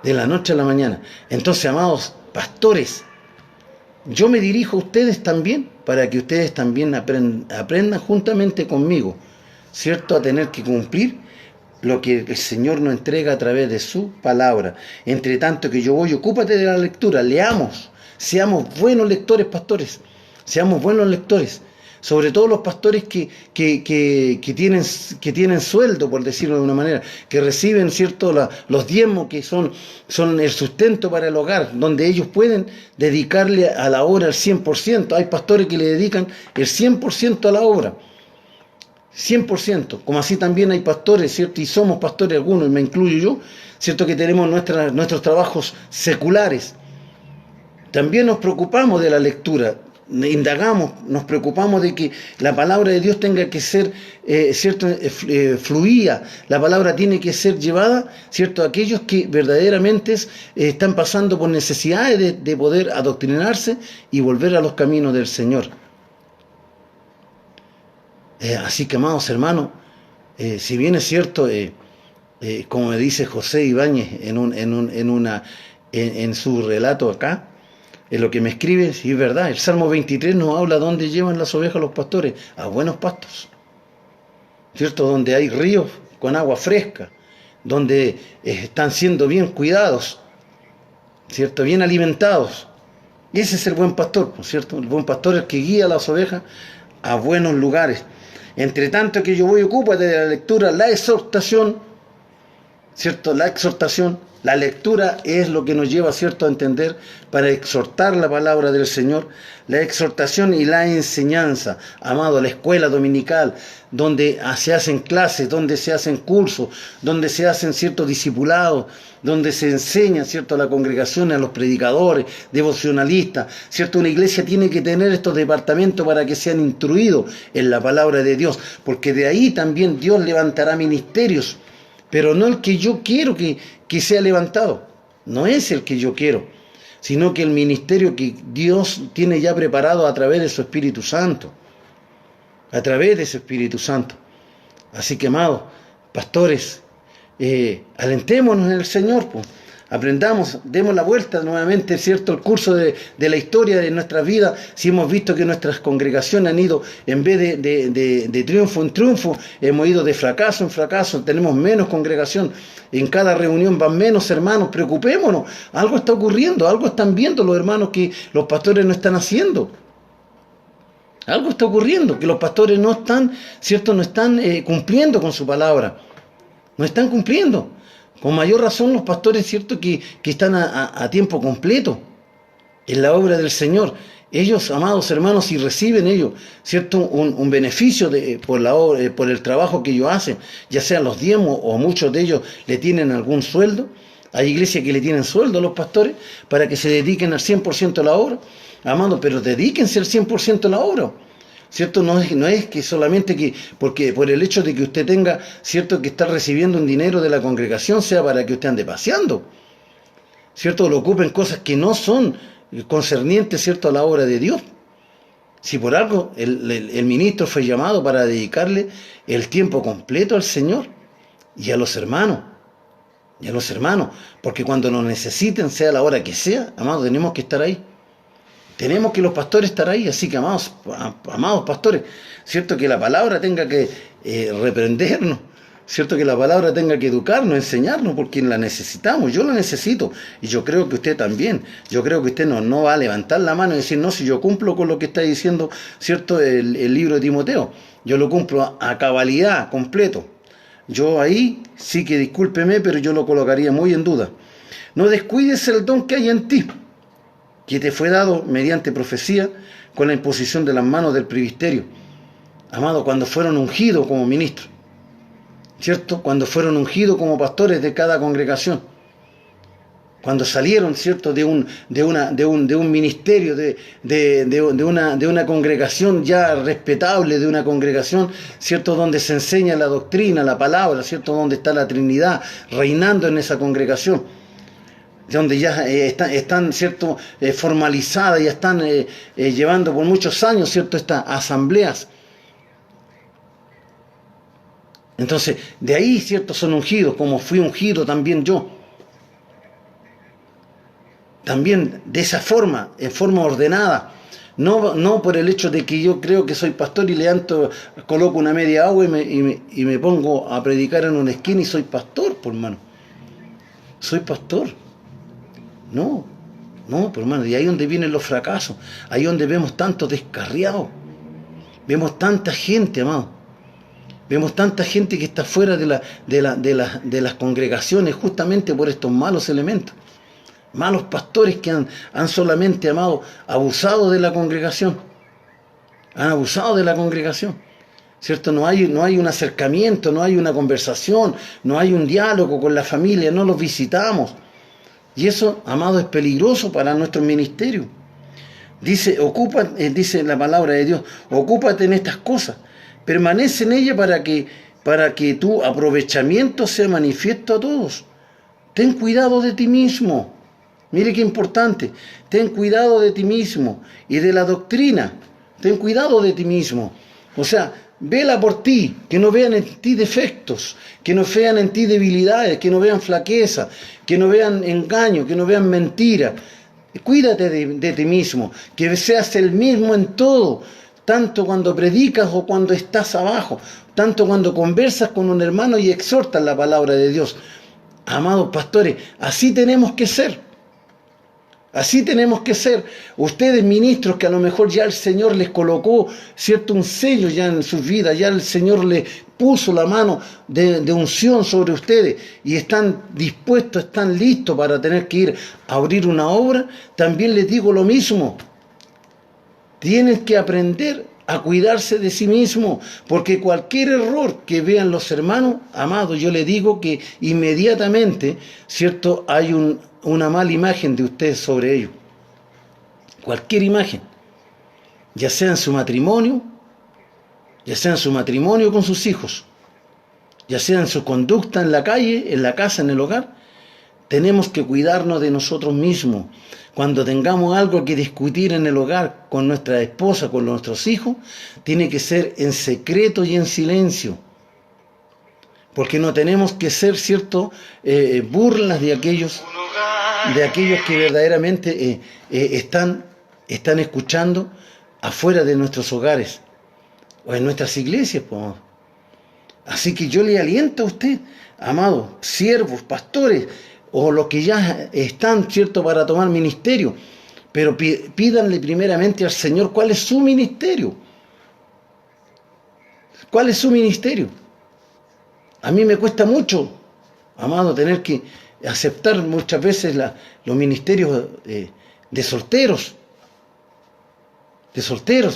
De la noche a la mañana. Entonces, amados pastores, yo me dirijo a ustedes también, para que ustedes también aprendan juntamente conmigo, ¿cierto?, a tener que cumplir lo que el Señor nos entrega a través de su palabra. Entre tanto que yo voy, ocúpate de la lectura, leamos, seamos buenos lectores, pastores, seamos buenos lectores, sobre todo los pastores que tienen sueldo, por decirlo de una manera, que reciben, ¿cierto?, los diezmos, que son el sustento para el hogar, donde ellos pueden dedicarle a la obra el 100%. Hay pastores que le dedican el 100% a la obra. 100%, como así también hay pastores, ¿cierto? Y somos pastores algunos, me incluyo yo, ¿cierto?, que tenemos nuestros trabajos seculares. También nos preocupamos de la lectura, indagamos, nos preocupamos de que la palabra de Dios tenga que ser, ¿cierto?, fluida, la palabra tiene que ser llevada, ¿cierto?, a aquellos que verdaderamente están pasando por necesidades de poder adoctrinarse y volver a los caminos del Señor. Así que, amados hermanos, si bien es cierto, como me dice José Ibáñez en su relato acá, en lo que me escribe, sí es verdad, el Salmo 23 nos habla dónde llevan las ovejas los pastores, a buenos pastos, ¿cierto?, donde hay ríos con agua fresca, donde están siendo bien cuidados, ¿cierto?, bien alimentados. Y ese es el buen pastor, ¿cierto? El buen pastor es el que guía a las ovejas a buenos lugares. Entre tanto que yo voy, ocúpate de la lectura, la exhortación ¿cierto? La exhortación, la lectura es lo que nos lleva, ¿cierto?, a entender para exhortar la palabra del Señor, la exhortación y la enseñanza, amado, la escuela dominical, donde se hacen clases, donde se hacen cursos, donde se hacen ciertos discipulados, donde se enseña, ¿cierto?, a la congregación, a los predicadores, devocionalistas, ¿cierto? Una iglesia tiene que tener estos departamentos para que sean instruidos en la palabra de Dios, porque de ahí también Dios levantará ministerios, pero no el que yo quiero que sea levantado, no es el que yo quiero, sino que el ministerio que Dios tiene ya preparado a través de su Espíritu Santo, a través de su Espíritu Santo. Así que, amados pastores, alentémonos en el Señor, pues. Aprendamos, demos la vuelta nuevamente, ¿cierto?, el curso de la historia de nuestras vidas. Si hemos visto que nuestras congregaciones han ido, en vez de triunfo en triunfo, hemos ido de fracaso en fracaso, tenemos menos congregación, en cada reunión van menos hermanos, preocupémonos, algo está ocurriendo, algo están viendo los hermanos que los pastores no están haciendo. Algo está ocurriendo, que los pastores no están, ¿cierto?, no están cumpliendo con su palabra, no están cumpliendo. Con mayor razón los pastores, ¿cierto?, que están a tiempo completo en la obra del Señor. Ellos, amados hermanos, si reciben ellos, ¿cierto?, un beneficio por el trabajo que ellos hacen, ya sean los diezmos o muchos de ellos le tienen algún sueldo. Hay iglesias que le tienen sueldo a los pastores para que se dediquen al 100% a la obra. Amados, pero dedíquense al 100% a la obra. ¿Cierto? No es que solamente porque por el hecho de que usted tenga, ¿cierto?, que está recibiendo un dinero de la congregación, sea para que usted ande paseando, ¿cierto? Lo ocupen cosas que no son concernientes, ¿cierto?, a la obra de Dios. Si por algo el ministro fue llamado para dedicarle el tiempo completo al Señor y a los hermanos, porque cuando nos necesiten, sea la hora que sea, amados, tenemos que estar ahí. Tenemos que los pastores estar ahí, así que amados pastores, ¿cierto?, que la palabra tenga que reprendernos, ¿cierto?, que la palabra tenga que educarnos, enseñarnos, porque la necesitamos, yo la necesito, y yo creo que usted también. Yo creo que usted no va a levantar la mano y decir, no, si yo cumplo con lo que está diciendo, ¿cierto?, el libro de Timoteo, yo lo cumplo a cabalidad, completo. Yo ahí sí que discúlpeme, pero yo lo colocaría muy en duda. No descuides el don que hay en ti, que te fue dado mediante profecía con la imposición de las manos del presbiterio. Amado, cuando fueron ungidos como ministros, ¿cierto? Cuando fueron ungidos como pastores de cada congregación, cuando salieron, ¿cierto?, de un ministerio, de una congregación ya respetable, de una congregación, ¿cierto?, donde se enseña la doctrina, la palabra, ¿cierto?, donde está la Trinidad reinando en esa congregación, donde ya están, ¿cierto?, formalizadas, ya están llevando por muchos años, ¿cierto?, estas asambleas. Entonces, de ahí, ¿cierto?, son ungidos, como fui ungido también yo. También de esa forma, en forma ordenada. No por el hecho de que yo creo que soy pastor y coloco una media agua y me pongo a predicar en una esquina y soy pastor, por hermano. Soy pastor. No, por hermano, y ahí donde vienen los fracasos, ahí donde vemos tantos descarriados, vemos tanta gente, amado, vemos tanta gente que está fuera de las congregaciones justamente por estos malos elementos, malos pastores que han solamente, amado, abusado de la congregación, ¿cierto? No hay un acercamiento, no hay una conversación, no hay un diálogo con la familia, no los visitamos. Y eso, amado, es peligroso para nuestro ministerio. Dice la palabra de Dios, ocúpate en estas cosas, permanece en ellas para que tu aprovechamiento sea manifiesto a todos. Ten cuidado de ti mismo. Mire qué importante. Ten cuidado de ti mismo y de la doctrina. Ten cuidado de ti mismo. O sea, vela por ti, que no vean en ti defectos, que no vean en ti debilidades, que no vean flaqueza, que no vean engaño, que no vean mentira. Cuídate de ti mismo, que seas el mismo en todo, tanto cuando predicas o cuando estás abajo, tanto cuando conversas con un hermano y exhortas la palabra de Dios. Amados pastores, así tenemos que ser. Así tenemos que ser. Ustedes ministros que a lo mejor ya el Señor les colocó, ¿cierto?, un sello ya en sus vidas, ya el Señor les puso la mano de unción sobre ustedes y están dispuestos, están listos para tener que ir a abrir una obra, también les digo lo mismo. Tienen que aprender a cuidarse de sí mismos, porque cualquier error que vean los hermanos, amados, yo les digo que inmediatamente, ¿cierto?, hay una mala imagen de ustedes sobre ellos. Cualquier imagen, ya sea en su matrimonio, ya sea en su matrimonio con sus hijos, ya sea en su conducta en la calle, en la casa, en el hogar, tenemos que cuidarnos de nosotros mismos. Cuando tengamos algo que discutir en el hogar con nuestra esposa, con nuestros hijos, tiene que ser en secreto y en silencio. Porque no tenemos que ser, ¿cierto?, burlas de aquellos que verdaderamente están escuchando afuera de nuestros hogares o en nuestras iglesias, pues. Así que yo le aliento a usted, amados siervos, pastores, o los que ya están, ¿cierto?, para tomar ministerio, pero pídanle primeramente al Señor cuál es su ministerio. ¿Cuál es su ministerio? A mí me cuesta mucho, amado, tener que aceptar muchas veces los ministerios de solteros,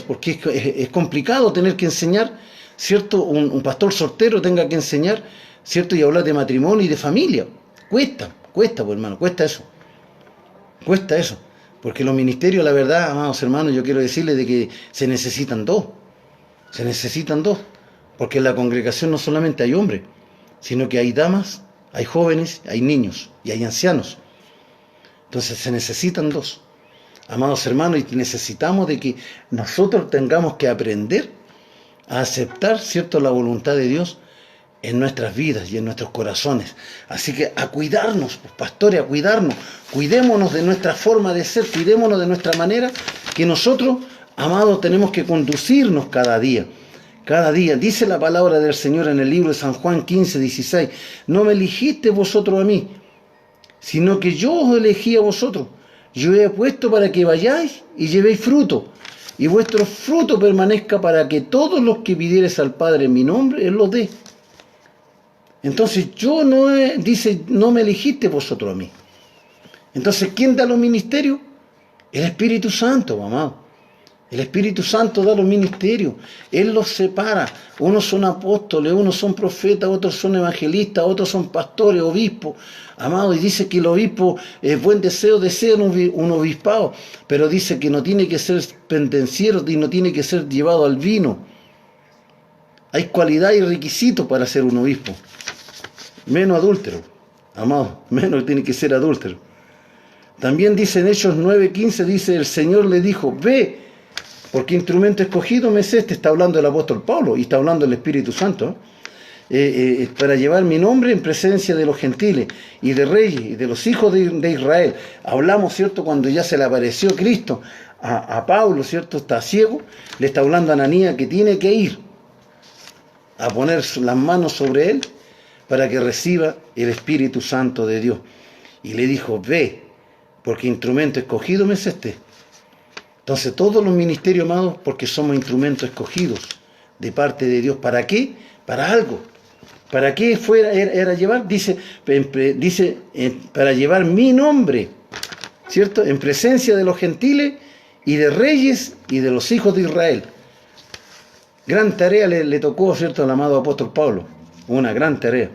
porque es complicado tener que enseñar, ¿cierto? Un pastor soltero tenga que enseñar, ¿cierto?, y hablar de matrimonio y de familia. Cuesta, pues, hermano, cuesta eso, porque los ministerios, la verdad, amados hermanos, yo quiero decirles de que se necesitan dos, porque en la congregación no solamente hay hombres, sino que hay damas, hay jóvenes, hay niños y hay ancianos. Entonces se necesitan dos, amados hermanos, y necesitamos de que nosotros tengamos que aprender a aceptar, ¿cierto?, la voluntad de Dios en nuestras vidas y en nuestros corazones. Así que a cuidarnos, pues, pastores, a cuidarnos. Cuidémonos de nuestra forma de ser, cuidémonos de nuestra manera, que nosotros, amados, tenemos que conducirnos cada día. Cada día. Dice la palabra del Señor en el libro de San Juan 15:16. No me elegiste vosotros a mí, sino que yo os elegí a vosotros. Yo he puesto para que vayáis y llevéis fruto, y vuestro fruto permanezca, para que todos los que pidiereis al Padre en mi nombre, Él los dé. Entonces dice, no me elegiste vosotros a mí. Entonces, ¿quién da los ministerios? El Espíritu Santo, amado. El Espíritu Santo da los ministerios. Él los separa. Unos son apóstoles, unos son profetas, otros son evangelistas, otros son pastores, obispos. Amado, y dice que el obispo es buen deseo, desean un obispado, pero dice que no tiene que ser pendenciero y no tiene que ser llevado al vino. Hay cualidad y requisitos para ser un obispo. Menos adúltero, amado, menos tiene que ser adúltero. También dice en Hechos 9:15, dice, el Señor le dijo, ve, porque instrumento escogido me es este. Está hablando el apóstol Pablo y está hablando el Espíritu Santo, para llevar mi nombre en presencia de los gentiles y de reyes y de los hijos de Israel. Hablamos, ¿cierto?, cuando ya se le apareció Cristo a Pablo, ¿cierto?, está ciego, le está hablando a Ananías que tiene que ir a poner las manos sobre él para que reciba el Espíritu Santo de Dios. Y le dijo, ve, porque instrumento escogido me es este. Entonces todos los ministerios, amados, porque somos instrumentos escogidos de parte de Dios. ¿Para qué? Para algo. ¿Para qué era llevar? Dice, para llevar mi nombre, ¿cierto?, en presencia de los gentiles y de reyes y de los hijos de Israel. Gran tarea le tocó, ¿cierto?, al amado apóstol Pablo. Una gran tarea.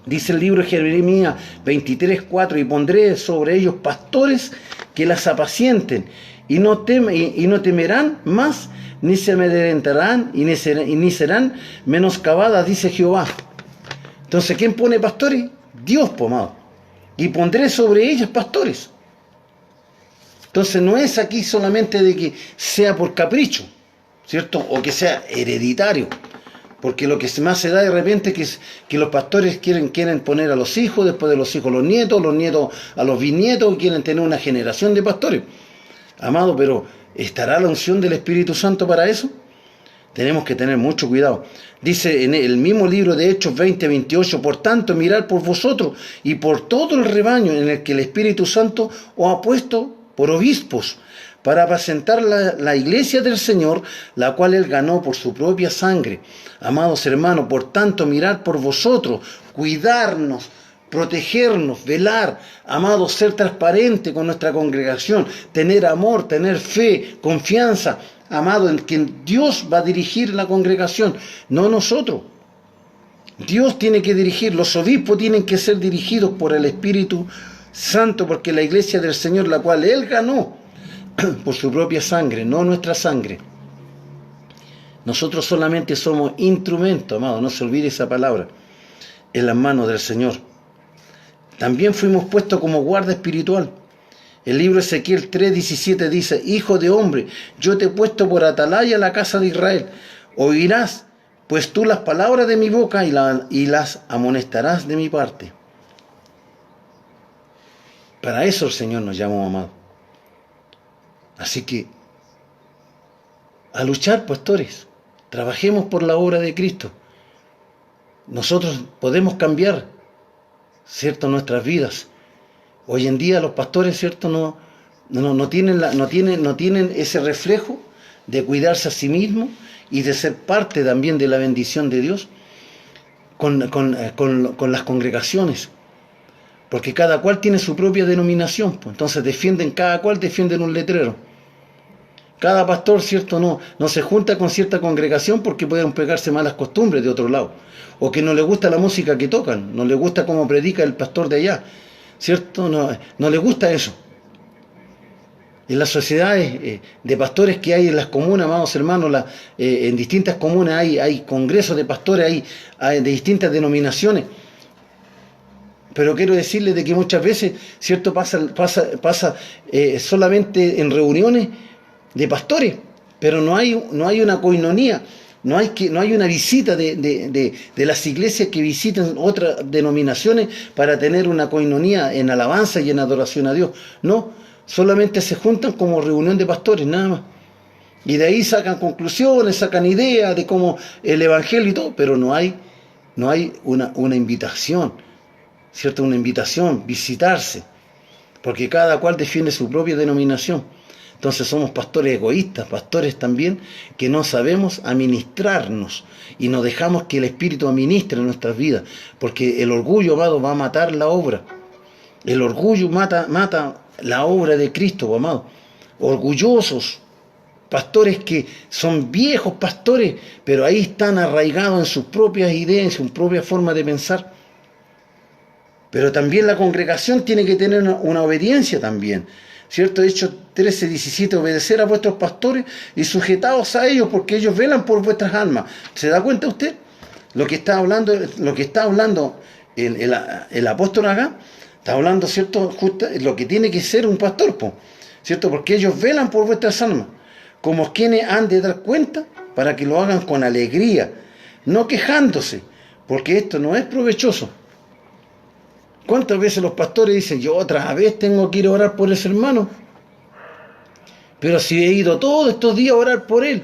Dice el libro de Jeremías 23:4, y pondré sobre ellos pastores que las apacienten, y no temerán más, ni se amedrentarán, y ni serán menoscabadas, dice Jehová. Entonces, ¿quién pone pastores? Dios, pomado. Y pondré sobre ellas pastores. Entonces, no es aquí solamente de que sea por capricho, ¿cierto?, o que sea hereditario. Porque lo que más se da de repente es que los pastores quieren poner a los hijos, después de los hijos los nietos a los bisnietos, y quieren tener una generación de pastores. Amado, pero ¿estará la unción del Espíritu Santo para eso? Tenemos que tener mucho cuidado. Dice en el mismo libro de Hechos 20:28, por tanto, mirad por vosotros y por todo el rebaño en el que el Espíritu Santo os ha puesto por obispos, para apacentar la iglesia del Señor, la cual Él ganó por su propia sangre. Amados hermanos, por tanto, mirad por vosotros, cuidarnos, protegernos, velar, amados, ser transparente con nuestra congregación, tener amor, tener fe, confianza, amado, en que Dios va a dirigir la congregación, no nosotros. Dios tiene que dirigir, los obispos tienen que ser dirigidos por el Espíritu Santo, porque la iglesia del Señor, la cual Él ganó por su propia sangre, no nuestra sangre. Nosotros solamente somos instrumentos, amado, no se olvide esa palabra, en las manos del Señor. También fuimos puestos como guarda espiritual. El libro de Ezequiel 3:17 dice, Hijo de hombre, yo te he puesto por atalaya a la casa de Israel. Oirás, pues tú, las palabras de mi boca y las amonestarás de mi parte. Para eso el Señor nos llamó, amado. Así que, a luchar, pastores, trabajemos por la obra de Cristo. Nosotros podemos cambiar, ¿cierto?, nuestras vidas. Hoy en día los pastores, ¿cierto?, no tienen ese reflejo de cuidarse a sí mismos y de ser parte también de la bendición de Dios con las congregaciones. Porque cada cual tiene su propia denominación, pues. Entonces cada cual defiende un letrero. Cada pastor, ¿cierto?, no se junta con cierta congregación porque pueden pegarse malas costumbres de otro lado. O que no le gusta la música que tocan, no le gusta cómo predica el pastor de allá, ¿cierto? No le gusta eso. En las sociedades de pastores que hay en las comunas, amados hermanos, en distintas comunas hay congresos de pastores, hay de distintas denominaciones. Pero quiero decirles de que muchas veces, ¿cierto?, pasa solamente en reuniones de pastores, pero no hay una coinonía, no hay una visita de las iglesias que visitan otras denominaciones para tener una coinonía en alabanza y en adoración a Dios. No, solamente se juntan como reunión de pastores, nada más. Y de ahí sacan conclusiones, sacan ideas de cómo el evangelio y todo, pero no hay una invitación, ¿cierto? Una invitación, visitarse, porque cada cual defiende su propia denominación. Entonces somos pastores egoístas, pastores también que no sabemos administrarnos y no dejamos que el Espíritu administre nuestras vidas, porque el orgullo, amado, va a matar la obra. El orgullo mata la obra de Cristo, amado. Orgullosos, pastores que son viejos pastores, pero ahí están arraigados en sus propias ideas, en su propia forma de pensar. Pero también la congregación tiene que tener una obediencia también, ¿cierto? Hechos 13:17, obedecer a vuestros pastores y sujetaos a ellos, porque ellos velan por vuestras almas. ¿Se da cuenta usted? Lo que está hablando el apóstol acá, está hablando, ¿cierto?, justo lo que tiene que ser un pastor, ¿cierto? Porque ellos velan por vuestras almas, como quienes han de dar cuenta, para que lo hagan con alegría, no quejándose, porque esto no es provechoso. ¿Cuántas veces los pastores dicen, yo otra vez tengo que ir a orar por ese hermano? Pero si he ido todos estos días a orar por él,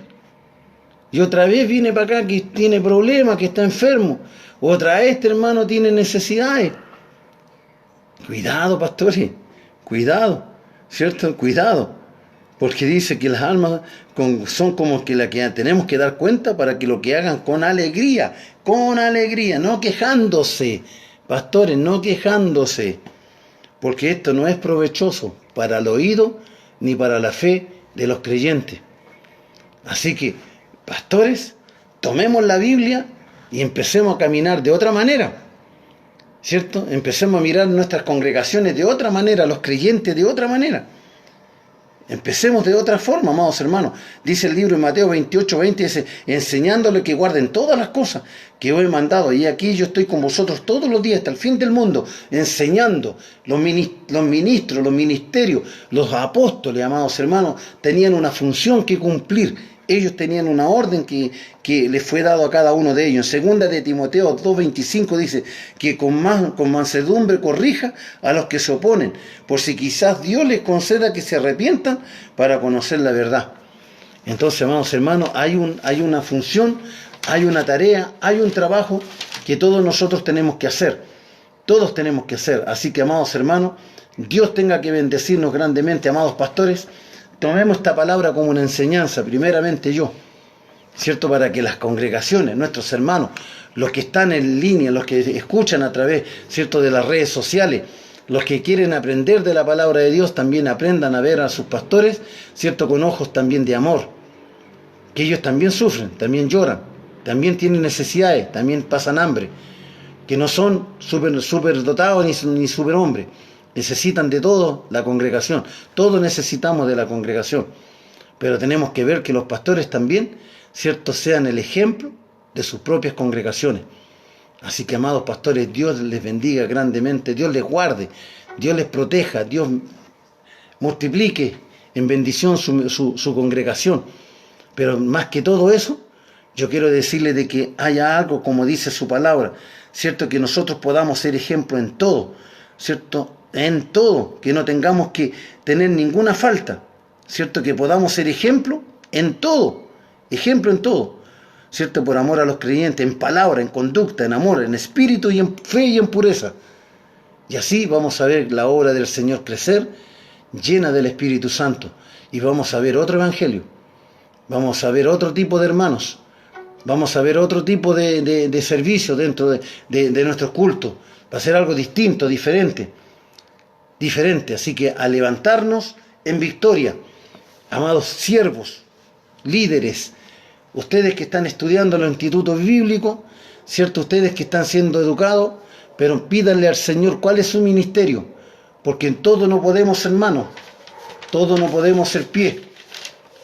y otra vez viene para acá que tiene problemas, que está enfermo, otra vez este hermano tiene necesidades. Cuidado, pastores, cuidado, ¿cierto? Cuidado, porque dice que las almas son como que la que tenemos que dar cuenta para que lo que hagan con alegría, no quejándose. Pastores, no quejándose, porque esto no es provechoso para el oído ni para la fe de los creyentes. Así que, pastores, tomemos la Biblia y empecemos a caminar de otra manera, ¿cierto? Empecemos a mirar nuestras congregaciones de otra manera, los creyentes de otra manera. Empecemos de otra forma, amados hermanos. Dice el libro de Mateo 28:20, dice, enseñándole que guarden todas las cosas que os he mandado. Y aquí yo estoy con vosotros todos los días hasta el fin del mundo, enseñando. Los ministros, los ministerios, los apóstoles, amados hermanos, tenían una función que cumplir. Ellos tenían una orden que les fue dado a cada uno de ellos. En 2 de Timoteo 2:25 dice que con mansedumbre corrija a los que se oponen, por si quizás Dios les conceda que se arrepientan para conocer la verdad. Entonces, amados hermanos, hay una función, hay una tarea, hay un trabajo que todos nosotros tenemos que hacer. Todos tenemos que hacer. Así que, amados hermanos, Dios tenga que bendecirnos grandemente, amados pastores. Tomemos esta palabra como una enseñanza, primeramente yo, ¿cierto? Para que las congregaciones, nuestros hermanos, los que están en línea, los que escuchan a través, ¿cierto?, de las redes sociales, los que quieren aprender de la palabra de Dios, también aprendan a ver a sus pastores, ¿cierto?, con ojos también de amor, que ellos también sufren, también lloran, también tienen necesidades, también pasan hambre, que no son súper dotados ni súper hombres, necesitan de todo la congregación, todos necesitamos de la congregación, pero tenemos que ver que los pastores también, ¿cierto?, sean el ejemplo de sus propias congregaciones. Así que, amados pastores, Dios les bendiga grandemente, Dios les guarde, Dios les proteja, Dios multiplique en bendición su congregación. Pero más que todo eso, yo quiero decirles de que haya algo, como dice su palabra, ¿cierto?, que nosotros podamos ser ejemplo en todo, ¿cierto?, en todo, que no tengamos que tener ninguna falta, ¿cierto?, que podamos ser ejemplo en todo, ¿cierto?, por amor a los creyentes, en palabra, en conducta, en amor, en espíritu y en fe y en pureza. Y así vamos a ver la obra del Señor crecer, llena del Espíritu Santo, y vamos a ver otro evangelio, vamos a ver otro tipo de hermanos, vamos a ver otro tipo de servicio dentro de nuestros cultos. Va a ser algo distinto, diferente. Así que a levantarnos en victoria, amados siervos, líderes, ustedes que están estudiando en los institutos bíblicos, ¿cierto?, ustedes que están siendo educados, pero pídanle al Señor cuál es su ministerio, porque en todo no podemos ser manos, todo no podemos ser pie,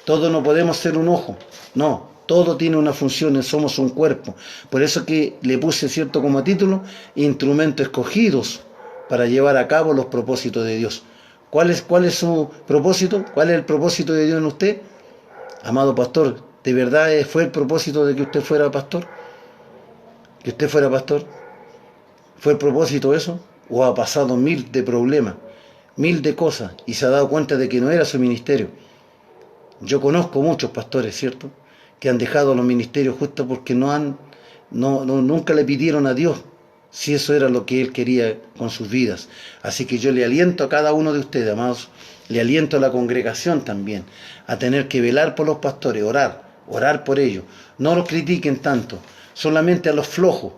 todo no podemos ser un ojo, no, todo tiene una función, somos un cuerpo. Por eso que le puse, ¿cierto?, como título, instrumentos escogidos para llevar a cabo los propósitos de Dios. ¿Cuál es su propósito? ¿Cuál es el propósito de Dios en usted? Amado pastor, ¿de verdad fue el propósito de que usted fuera pastor? ¿Que usted fuera pastor? ¿Fue el propósito eso? ¿O ha pasado mil de problemas, mil de cosas, y se ha dado cuenta de que no era su ministerio? Yo conozco muchos pastores, ¿cierto?, que han dejado los ministerios justo porque nunca le pidieron a Dios si eso era lo que Él quería con sus vidas. Así que yo le aliento a cada uno de ustedes, amados, le aliento a la congregación también, a tener que velar por los pastores, orar por ellos. No los critiquen tanto, solamente a los flojos,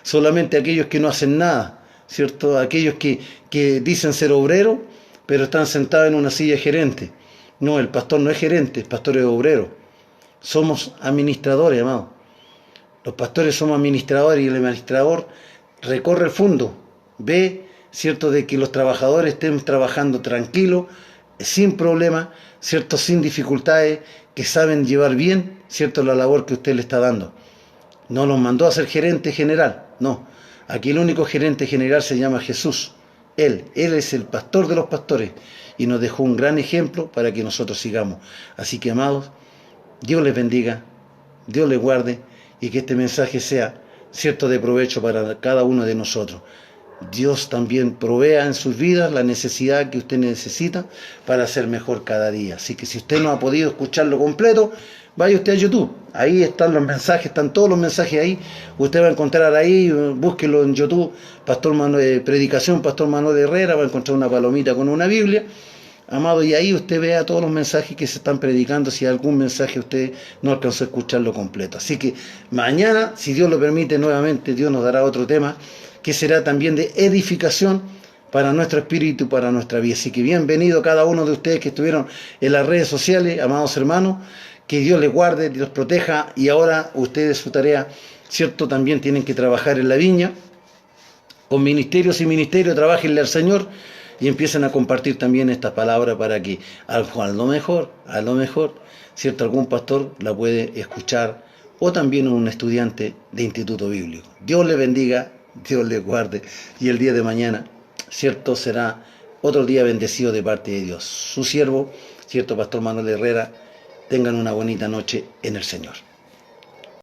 solamente a aquellos que no hacen nada, ¿cierto? Aquellos que dicen ser obreros, pero están sentados en una silla de gerente. No, el pastor no es gerente, el pastor es obrero. Somos administradores, amados. Los pastores somos administradores, y el administrador recorre el fondo, ve, ¿cierto?, de que los trabajadores estén trabajando tranquilos, sin problemas, ¿cierto?, sin dificultades, que saben llevar bien, ¿cierto?, la labor que usted le está dando. No los mandó a ser gerente general, no. Aquí el único gerente general se llama Jesús. Él es el pastor de los pastores y nos dejó un gran ejemplo para que nosotros sigamos. Así que, amados, Dios les bendiga, Dios les guarde, y que este mensaje sea, ¿cierto?, de provecho para cada uno de nosotros. Dios también provea en sus vidas la necesidad que usted necesita para ser mejor cada día. Así que si usted no ha podido escucharlo completo, vaya usted a YouTube. Ahí están los mensajes, están todos los mensajes ahí. Usted va a encontrar ahí, búsquelo en YouTube, Predicación Pastor Manuel Herrera, va a encontrar una palomita con una Biblia. Amado, y ahí usted vea todos los mensajes que se están predicando, si algún mensaje usted no alcanzó a escucharlo completo. Así que mañana, si Dios lo permite, nuevamente Dios nos dará otro tema, que será también de edificación para nuestro espíritu y para nuestra vida. Así que bienvenido cada uno de ustedes que estuvieron en las redes sociales, amados hermanos, que Dios les guarde, Dios los proteja, y ahora ustedes su tarea, ¿cierto?, también tienen que trabajar en la viña, con ministerios y ministerios, trabajenle al Señor, y empiecen a compartir también esta palabra para que a lo mejor, ¿cierto?, algún pastor la puede escuchar, o también un estudiante de instituto bíblico. Dios le bendiga, Dios le guarde, y el día de mañana, ¿cierto?, será otro día bendecido de parte de Dios. Su siervo, ¿cierto?, Pastor Manuel Herrera. Tengan una bonita noche en el Señor.